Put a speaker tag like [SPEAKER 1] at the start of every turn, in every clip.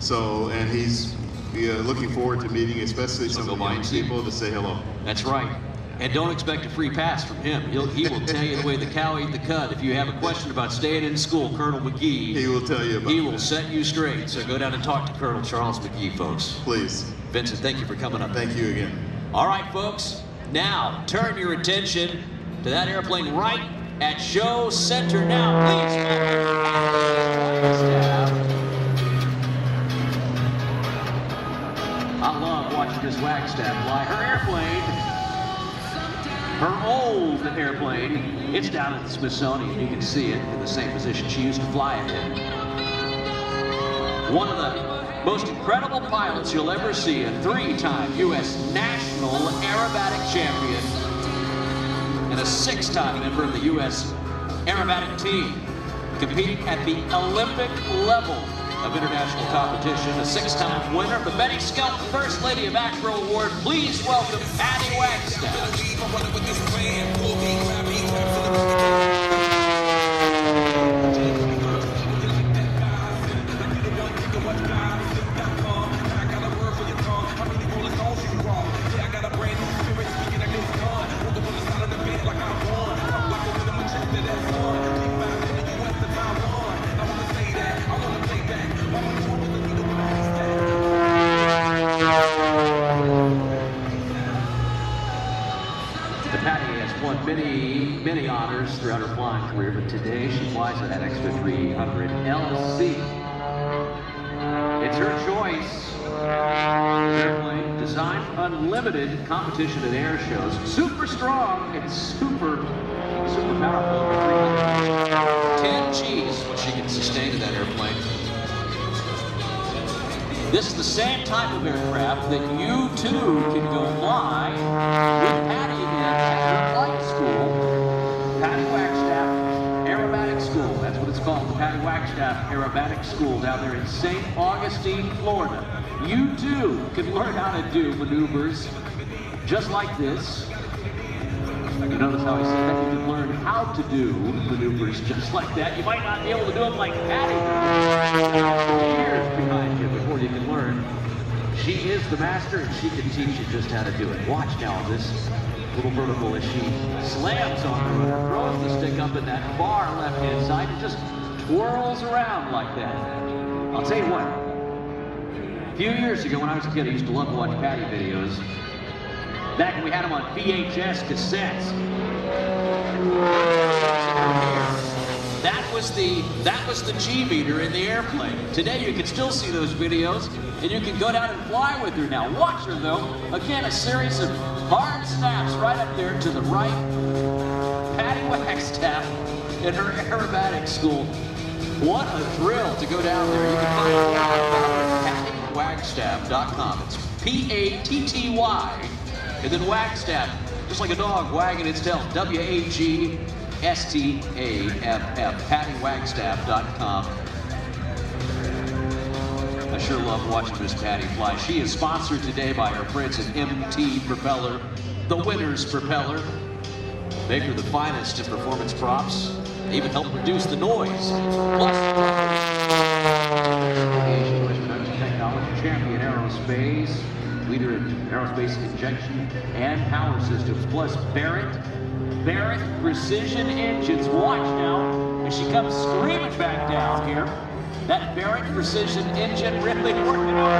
[SPEAKER 1] So, and he's looking forward to meeting, especially some of the young people, to say hello.
[SPEAKER 2] That's right. And don't expect a free pass from him. He will tell you the way the cow ate the cud. If you have a question about staying in school, Colonel McGee,
[SPEAKER 1] he will tell you about
[SPEAKER 2] He will set you straight. So go down and talk to Colonel Charles McGee, folks.
[SPEAKER 1] Please.
[SPEAKER 2] Vincent, thank you for coming up.
[SPEAKER 1] Thank you again.
[SPEAKER 2] All right, folks. Now, turn your attention to that airplane right at Show Center now. Please welcome I love watching this Wagstaff fly. Her airplane, her old airplane, it's down at the Smithsonian. You can see it in the same position she used to fly it in. One of the most incredible pilots you'll ever see, a 3-time U.S. National Aerobatic Champion and a 6-time member of the U.S. Aerobatic team, competing at the Olympic level of international competition, a 6-time winner of the Betty Skelton First Lady of Acro Award. Please welcome Patty Wagstaff. Patty has won many honors throughout her flying career, but today she flies at that Expo 300 LC. It's her choice. Airplane designed for unlimited competition at air shows. Super strong and super powerful. 10 G's, what she can sustain in that airplane. This is the same type of aircraft that you too can go fly with Patty at her flight school, Patty Wagstaff Aerobatic School. That's what it's called, the Patty Wagstaff Aerobatic School down there in St. Augustine, Florida. You too can learn how to do maneuvers just like this. You notice how I said that? You can learn how to do maneuvers just like that. You might not be able to do them like Patty. Years behind you before you can learn. She is the master and she can teach you just how to do it. Watch now this little vertical as she slams on the rudder, throws the stick up in that far left-hand side and just twirls around like that. I'll tell you what, a few years ago when I was a kid, I used to love to watch Patty videos. Back when we had them on VHS cassettes. That was the G meter in the airplane. Today you can still see those videos and you can go down and fly with her now. Watch her though. Again, a series of hard snaps right up there to the right. Patty Wagstaff at her aerobatic school. What a thrill to go down there. You can find it at pattywagstaff.com. It's P-A-T-T-Y. And then Wagstaff, just like a dog wagging its tail, W-A-G-S-T-A-F-F, pattywagstaff.com. I sure love watching Miss Patty fly. She is sponsored today by our friends at MT Propeller, the winner's propeller. Maker of the finest in performance props. They even help reduce the noise. Plus, technology champion aerospace. Leader in aerospace injection and power systems, plus Barrett Precision Engines. Watch now as she comes screaming back down here. That Barrett Precision Engine really working on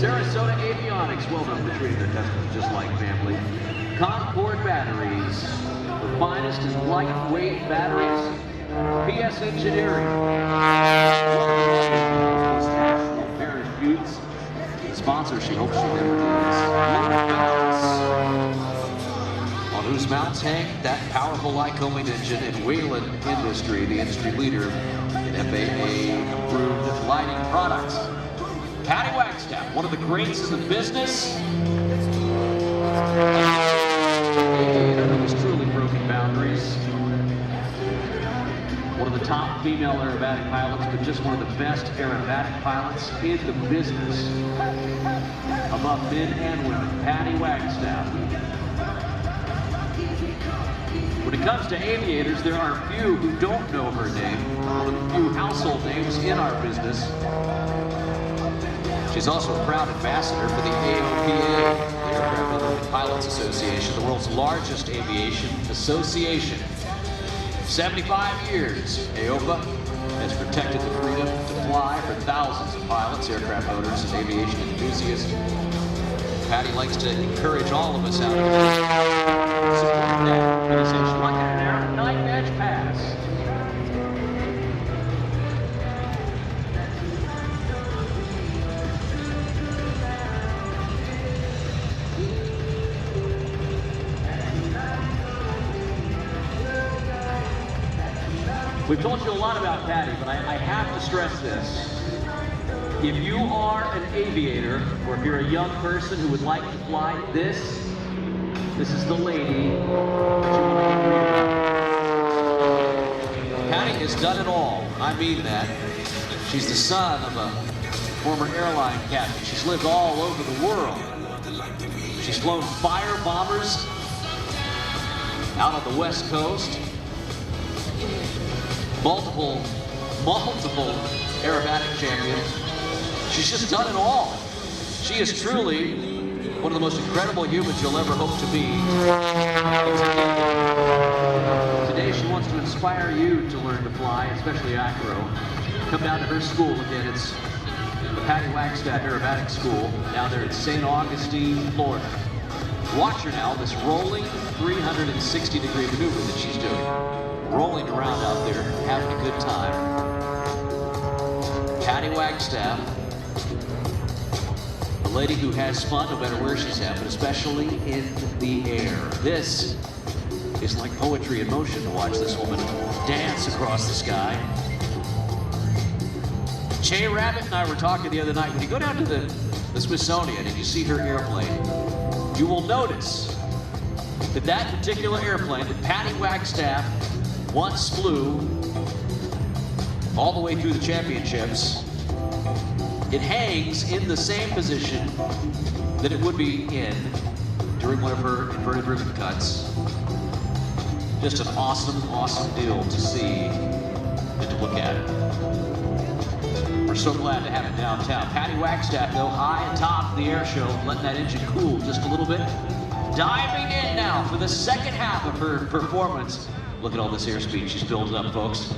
[SPEAKER 2] Sarasota Avionics, well known for treating their customers just like family. Concord Batteries, the finest and lightweight batteries. PS Engineering. Parachutes. Sponsor she hopes she never needs. On whose mounts hang that powerful Lycoming engine in Whelen Industry, the industry leader in FAA-approved lighting products. Patty Wagstaff, one of the greats in the business. Aviator who's truly broken boundaries. One of the top female aerobatic pilots, but just one of the best aerobatic pilots in the business. Above men and women, Patty Wagstaff. When it comes to aviators, there are few who don't know her name. One of the few household names in our business. She's also a proud ambassador for the AOPA, the Aircraft Other Pilots Association, the world's largest aviation association. 75 years, AOPA has protected the freedom to fly for thousands of pilots, aircraft owners, and aviation enthusiasts. Patty likes to encourage all of us out there to support that organization, like an Air Night Badge Pass. We've told you a lot about Patty, but I have to stress this. If you are an aviator, or if you're a young person who would like to fly, this is the lady that you want to read about. Patty has done it all. I mean that. She's the son of a former airline captain. She's lived all over the world. She's flown fire bombers out on the West Coast. Multiple aerobatic champions. She's just done it all. She is truly one of the most incredible humans you'll ever hope to be. Today she wants to inspire you to learn to fly, especially acro. Come down to her school again. It's the Patty Wagstaff Aerobatic School down there in St. Augustine, Florida. Watch her now, this rolling 360-degree maneuver that she's doing. Rolling around out there, having a good time. Patty Wagstaff, a lady who has fun no matter where she's at, but especially in the air. This is like poetry in motion to watch this woman dance across the sky. Jay Rabbit and I were talking the other night. When you go down to the Smithsonian and you see her airplane, you will notice that that particular airplane that Patty Wagstaff once flew all the way through the championships, it hangs in the same position that it would be in during one of her inverted ribbon cuts. Just an awesome, awesome deal to see and to look at. We're so glad to have it downtown. Patty Wagstaff, though, high atop the air show, letting that engine cool just a little bit. Diving in now for the second half of her performance. Look at all this airspeed she's building up, folks.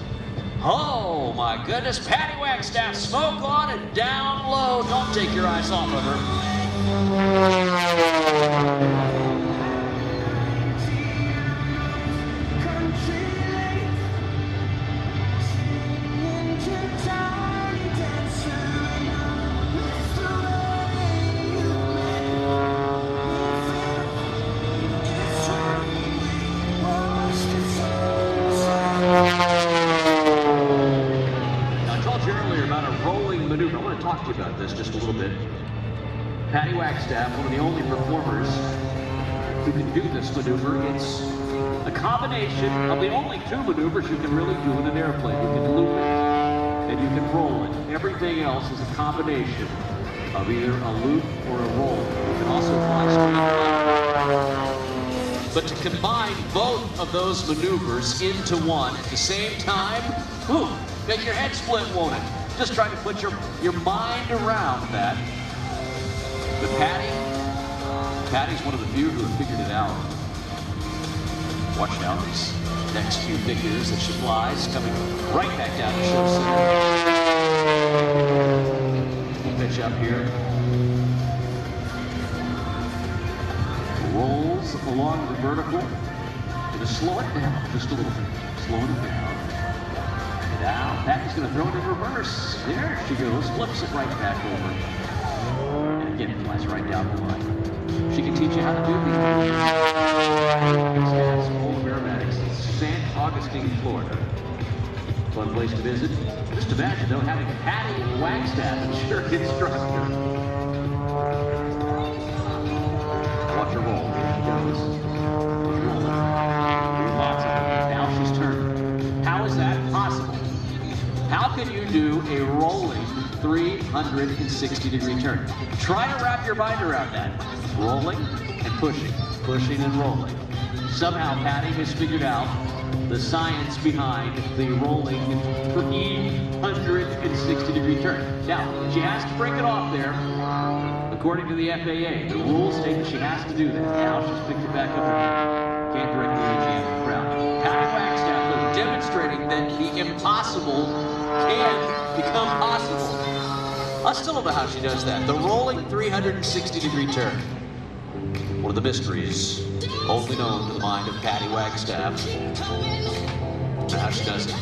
[SPEAKER 2] Oh my goodness, Patty Wagstaff, smoke on and down low. Don't take your eyes off of her. Maneuver. I want to talk to you about this just a little bit. Patty Wagstaff, one of the only performers who can do this maneuver. It's a combination of the only two maneuvers you can really do in an airplane. You can loop it and you can roll it. Everything else is a combination of either a loop or a roll. You can also fly straight. But to combine both of those maneuvers into one at the same time, whew, make your head split, won't it? Just try to put your mind around that. But Patty's one of the few who have figured it out. Watch now these next few figures that she flies, coming right back down to show center. Pitch up here. Rolls along the vertical. Just slow it down just a little bit. Slowing it down. Now, Patty's going to throw it in reverse. There she goes, flips it right back over. And again, it flies right down the line. She can teach you how to do these. It's full of aerobatics in St. Augustine, Florida. Fun place to visit. Just imagine, though, having Patty Wagstaff as your instructor. Watch her roll. Here she goes. She's rolling. Lots of it. Now she's turning. How is that possible? How can you do a rolling 360-degree turn? Try to wrap your mind around that. Rolling and pushing and rolling. somehow Patty has figured out the science behind the rolling 360-degree turn. Now, she has to break it off there. According to the FAA, the rules state that she has to do that. Now she's picked it back up and can't directly reach the ground. Patty Wagstaff, though, demonstrating that the impossible can become possible. I still don't know how she does that. The rolling 360-degree turn. One of the mysteries only known to the mind of Patty Wagstaff. How she does it.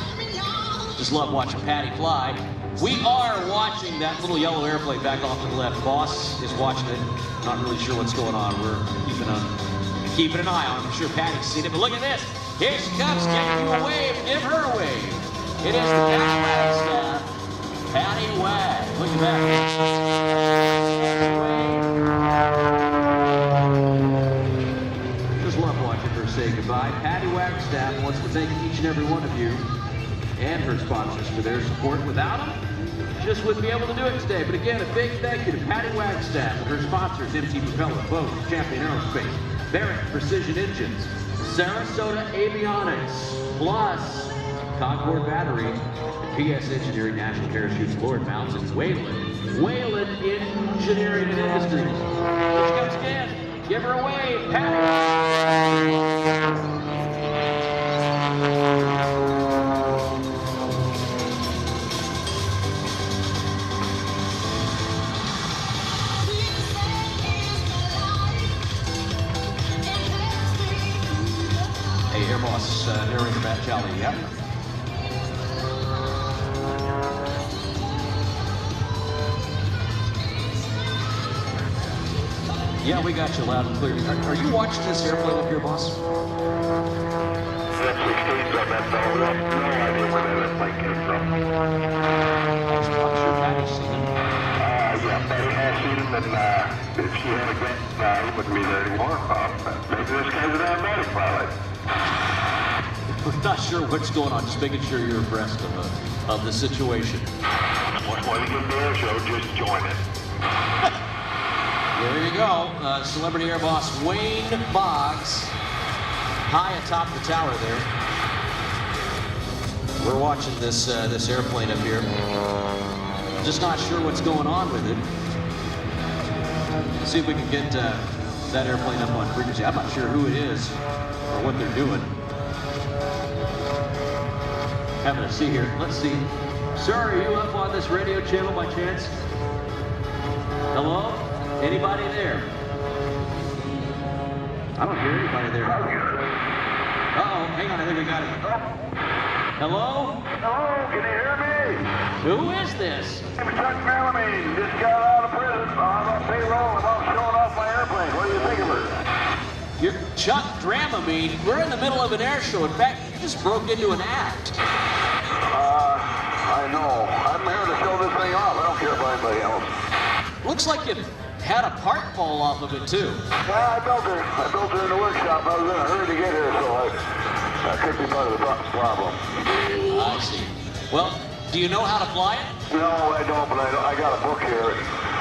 [SPEAKER 2] Just love watching Patty fly. We are watching that little yellow airplane back off to the left. Boss is watching it. Not really sure what's going on. We're keeping an eye on it. I'm sure Patty's seen it. But look at this. Here she comes. Give you a wave. Give her a wave. It is the Patty Wagstaff. Patty Wag. Look at that. Just love watching her say goodbye. Patty Wagstaff wants to thank each and every one of you and her sponsors for their support. Without them, just wouldn't be able to do it today. But again, a big thank you to Patty Wagstaff and her sponsors, MT Propeller, Bose, Champion Aerospace, Barrett Precision Engines, Sarasota Avionics, plus Concord Battery, PS Engineering, National Parachutes, Lord Mounts, and Wayland Engineering and Industries. Here she comes again. Give her a wave, Patty. Hey, Air Boss, narrator Matt Jolly, yep. Yeah, we got you loud and clear. Are you watching this airplane up here, boss?
[SPEAKER 3] That 16's on that bell. No idea where that airplane came from.
[SPEAKER 2] I'm sure Patty's seen it.
[SPEAKER 3] Yeah, Patty has seen him, and if she had a grant, he wouldn't be there anymore. Maybe this guy's an aerobatic pilot.
[SPEAKER 2] We're not sure what's going on, just making sure you're abreast of the situation.
[SPEAKER 3] When you get the air show, just join it.
[SPEAKER 2] There you go, celebrity air boss Wayne Boggs, high atop the tower there. We're watching this airplane up here. Just not sure what's going on with it. See if we can get that airplane up on frequency. I'm not sure who it is or what they're doing. Having a see here. Let's see. Sir, are you up on this radio channel by chance? Hello? Anybody there? I don't hear anybody there. Uh-oh, hang on, I think we got it. Hello?
[SPEAKER 3] Hello, can you hear me?
[SPEAKER 2] Who is this?
[SPEAKER 3] I'm Chuck Malamine. Just got out of prison. I'm on payroll and I'm showing off my airplane. What do you think of her?
[SPEAKER 2] You're Chuck Dramamine. We're in the middle of an air show. In fact, you just broke into an act.
[SPEAKER 3] I know. I'm here to show this thing off. I don't care about anybody else.
[SPEAKER 2] Looks like you had a part fall off of it, too.
[SPEAKER 3] Yeah, I built her. I built her in the workshop. I was in a hurry to get here, so that could be part of the problem.
[SPEAKER 2] I see. Well, do you know how to fly it?
[SPEAKER 3] No, I don't, but I got a book here.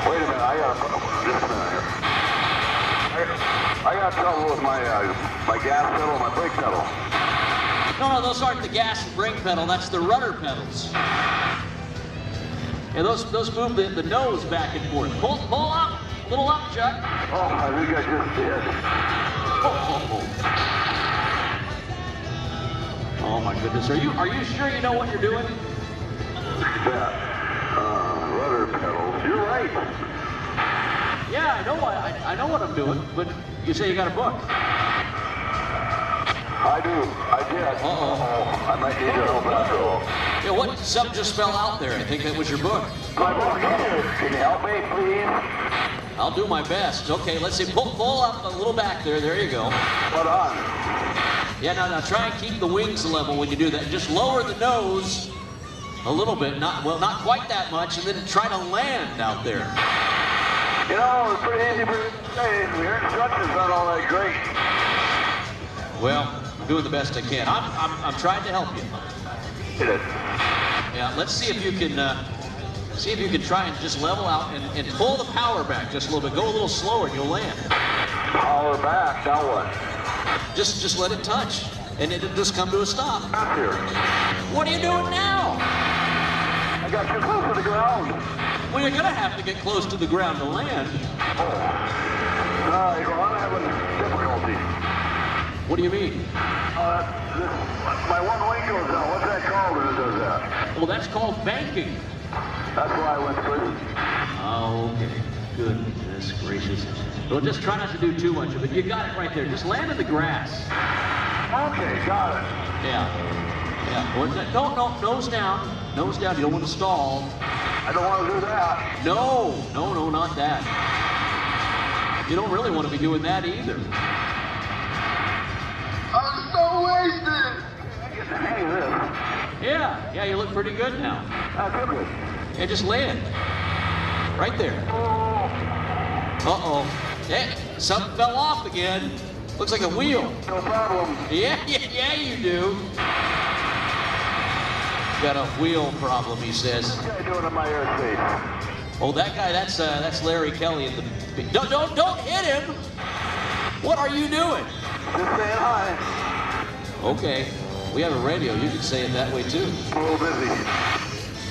[SPEAKER 3] Wait a minute, just a minute here. I got trouble with my gas pedal and my brake pedal.
[SPEAKER 2] No, those aren't the gas and brake pedal. That's the rudder pedals. And those move the nose back and forth. Pull up, little up, Chuck.
[SPEAKER 3] Oh, I think I just did.
[SPEAKER 2] Oh my goodness, are you sure you know what you're doing?
[SPEAKER 3] Yeah, rudder pedals. You're right.
[SPEAKER 2] Yeah, I know what I'm doing, but you say you got a book.
[SPEAKER 3] I do. I did. I might need your help after all.
[SPEAKER 2] Yeah, what? Something just fell out there. I think that was your book.
[SPEAKER 3] My book here. Can you help me, please?
[SPEAKER 2] I'll do my best. Okay, let's see. Pull up a little back there. There you go.
[SPEAKER 3] Hold on.
[SPEAKER 2] Yeah, now try and keep the wings level when you do that. Just lower the nose a little bit. Not quite that much, and then try to land out there.
[SPEAKER 3] You know, it's pretty easy for you to say. Your instructions aren't all that great.
[SPEAKER 2] Well, I'm doing the best I can. I'm trying to help you.
[SPEAKER 3] Hit it.
[SPEAKER 2] Yeah, let's see if you can try and just level out and pull the power back just a little bit. Go a little slower and you'll land.
[SPEAKER 3] Power back. Now what?
[SPEAKER 2] Just let it touch, and it'll just come to a stop.
[SPEAKER 3] Out here.
[SPEAKER 2] What are you doing now?
[SPEAKER 3] I got too close to the ground.
[SPEAKER 2] Well, you're gonna have to get close to the ground to land.
[SPEAKER 3] Well, I'm having difficulty.
[SPEAKER 2] What do you mean?
[SPEAKER 3] My one wing goes out. What's that called when it does that?
[SPEAKER 2] Well, that's called banking.
[SPEAKER 3] That's why I went through.
[SPEAKER 2] Oh, okay. Goodness gracious. Well, just try not to do too much of it. You got it right there. Just land in the grass.
[SPEAKER 3] Okay, got it.
[SPEAKER 2] Yeah. Yeah. No, nose down. Nose down. You don't want to stall.
[SPEAKER 3] I don't want to do that.
[SPEAKER 2] No, not that. You don't really want to be doing that either.
[SPEAKER 3] I'm so wasted. I get the hang of this.
[SPEAKER 2] Yeah, you look pretty good now.
[SPEAKER 3] That's good.
[SPEAKER 2] Yeah, just land. Right there. Uh-oh. Hey, something fell off again. Looks like a wheel.
[SPEAKER 3] No problem.
[SPEAKER 2] Yeah, you do. Got a wheel problem, he says.
[SPEAKER 3] What's this guy doing in my airspace?
[SPEAKER 2] Oh, that guy, that's Larry Kelly in the... Don't hit him! What are you doing?
[SPEAKER 3] Just saying hi.
[SPEAKER 2] Okay, we have a radio. You can say it that way, too.
[SPEAKER 3] I'm a little busy.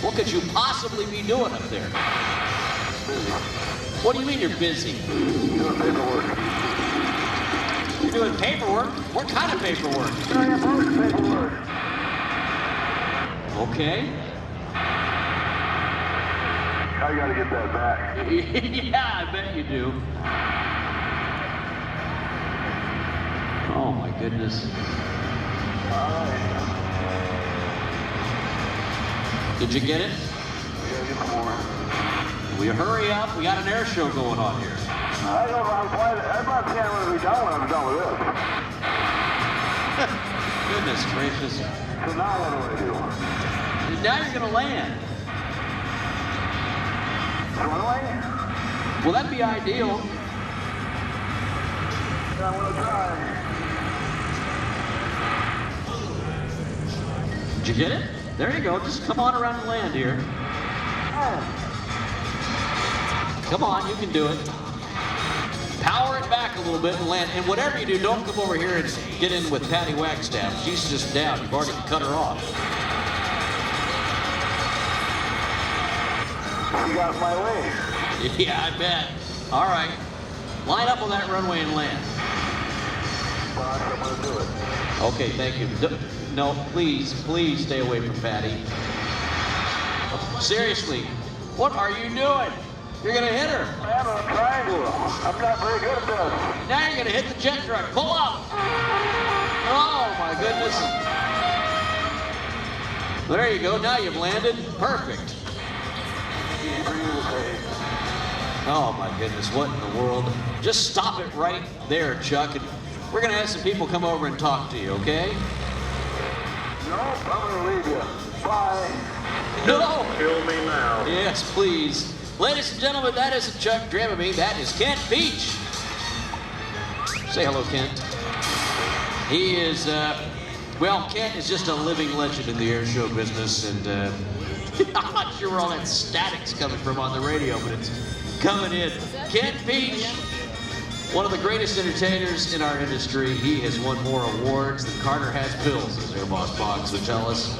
[SPEAKER 2] What could you possibly be doing up there?
[SPEAKER 3] Busy.
[SPEAKER 2] What do you mean you're busy?
[SPEAKER 3] Doing paperwork.
[SPEAKER 2] You're doing paperwork? What kind of paperwork?
[SPEAKER 3] Paperwork.
[SPEAKER 2] Okay.
[SPEAKER 3] I gotta get that back.
[SPEAKER 2] Yeah, I bet you do. Oh my goodness. Did you get it?
[SPEAKER 3] I gotta get some more.
[SPEAKER 2] Will you hurry up? We got an air show going on here.
[SPEAKER 3] I don't know, I'm not saying I'm gonna be done when I'm done with this.
[SPEAKER 2] Goodness gracious.
[SPEAKER 3] So now what do?
[SPEAKER 2] Now you're gonna land.
[SPEAKER 3] Runway?
[SPEAKER 2] Well, that'd be ideal.
[SPEAKER 3] Yeah, I'm gonna try.
[SPEAKER 2] Did you get it? There you go. Just come on around and land here. Come on, you can do it. Power it back a little bit and land. And whatever you do, don't come over here and get in with Patty Wagstaff. She's just down. You've already cut her off.
[SPEAKER 3] You got my way.
[SPEAKER 2] Yeah, I bet. All right. Line up on that runway and land.
[SPEAKER 3] Boss, I'm gonna do it.
[SPEAKER 2] Okay, thank you. No, please stay away from Patty. Seriously, what are you doing? You're gonna hit her.
[SPEAKER 3] I'm trying to. I'm not very good at this.
[SPEAKER 2] Now you're gonna hit the jet truck. Pull up. Oh my goodness. There you go. Now you've landed. Perfect. Oh my goodness, what in the world? Just stop it right there, Chuck, and we're gonna have some people come over and talk to you, okay?
[SPEAKER 3] Nope, I'm gonna leave you. Bye.
[SPEAKER 2] No!
[SPEAKER 3] Kill me now.
[SPEAKER 2] Yes, please. Ladies and gentlemen, that isn't Chuck Dramamine, that is Kent Pietsch. Say hello, Kent. He is, well, Kent is just a living legend in the air show business, and I'm not sure where all that static's coming from on the radio, but it's coming in. Kent Pietsch, one of the greatest entertainers in our industry. He has won more awards than Carter has pills, as Air Boss Boggs would tell us.